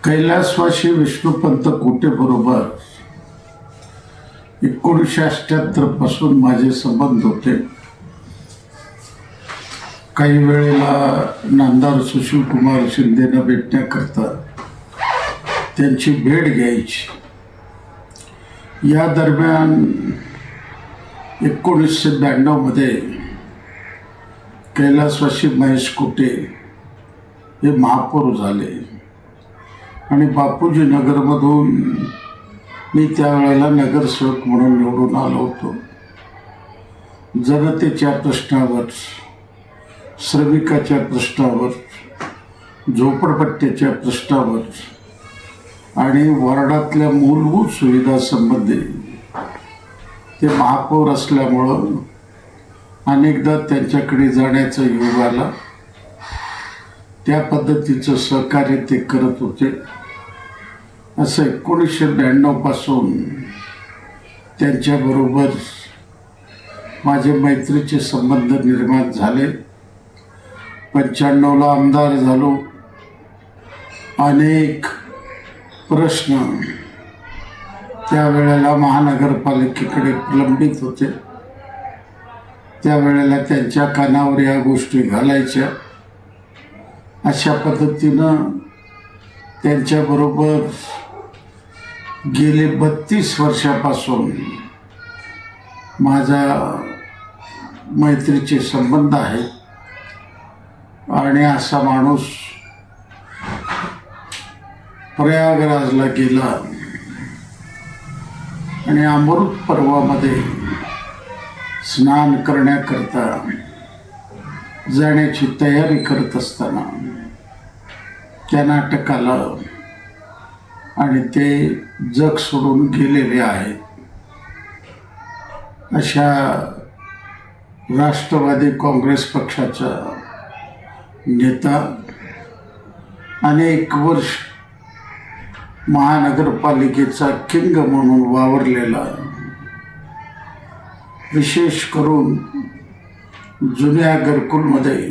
कैलासवासी विष्णुपंत कोटे बरोबर 1978 पासून माझे संबंध होते. काही वेळेला नामदार सुशील कुमार शिंदेना भेटण्याकरता त्यांची भेट घ्यायची. या दरम्यान 1992 मध्ये कैलासवासी महेश कोटे हे महापौर झाले आणि बापूजी नगरमधून मी त्यावेळेला नगरसेवक म्हणून निवडून आलो होतो. जनतेच्या प्रश्नावर, श्रमिकाच्या प्रश्नावर, झोपडपट्ट्याच्या प्रश्नावर आणि वार्डातल्या मूलभूत सुविधांसंबंधी ते महापौर असल्यामुळं अनेकदा त्यांच्याकडे जाण्याचा योग आला. त्या पद्धतीचं सहकार्य ते करत होते. असं 1992 पासून त्यांच्याबरोबर माझे मैत्रीचे संबंध निर्माण झाले. 95ला आमदार झालो. अनेक प्रश्न त्यावेळेला महानगरपालिकेकडे प्रलंबित होते. त्यावेळेला त्यांच्या कानावर या गोष्टी घालायच्या. अशा पद्धतीनं त्यांच्याबरोबर गेले 32 वर्षापासून माझा मैत्रीचे संबंध आहे. आणि असा माणूस प्रयागराजला गेला आणि अमृत पर्वामध्ये स्नान करण्याकरता जाण्याची तयारी करत असताना त्या नाटक आलं आणि ते जग सोडून गेलेले आहेत. अशा राष्ट्रवादी काँग्रेस पक्षाचा नेता, अनेक वर्ष महानगरपालिकेचा किंग म्हणून वावरलेला, विशेष करून जुन्या घरकुलमध्ये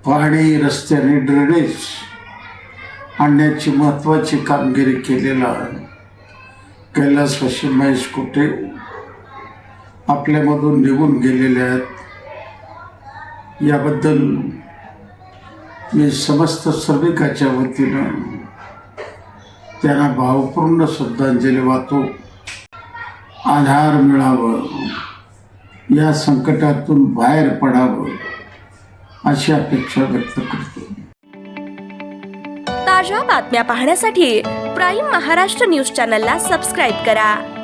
पाणी, रस्त्याने ड्रेनेज आणण्याची महत्त्वाची कामगिरी केलेला कैलासवासी महेश कोटे आपल्यामधून निघून गेलेले आहेत. याबद्दल मी समस्त श्रमिकाच्या वतीनं त्यांना भावपूर्ण श्रद्धांजली वाहतो. आधार मिळावं, या संकटातून बाहेर पडावं अशी अपेक्षा व्यक्त करतो. ताज्या बातम्या पाहण्यासाठी प्राईम महाराष्ट्र न्यूज चॅनलला सबस्क्राईब करा.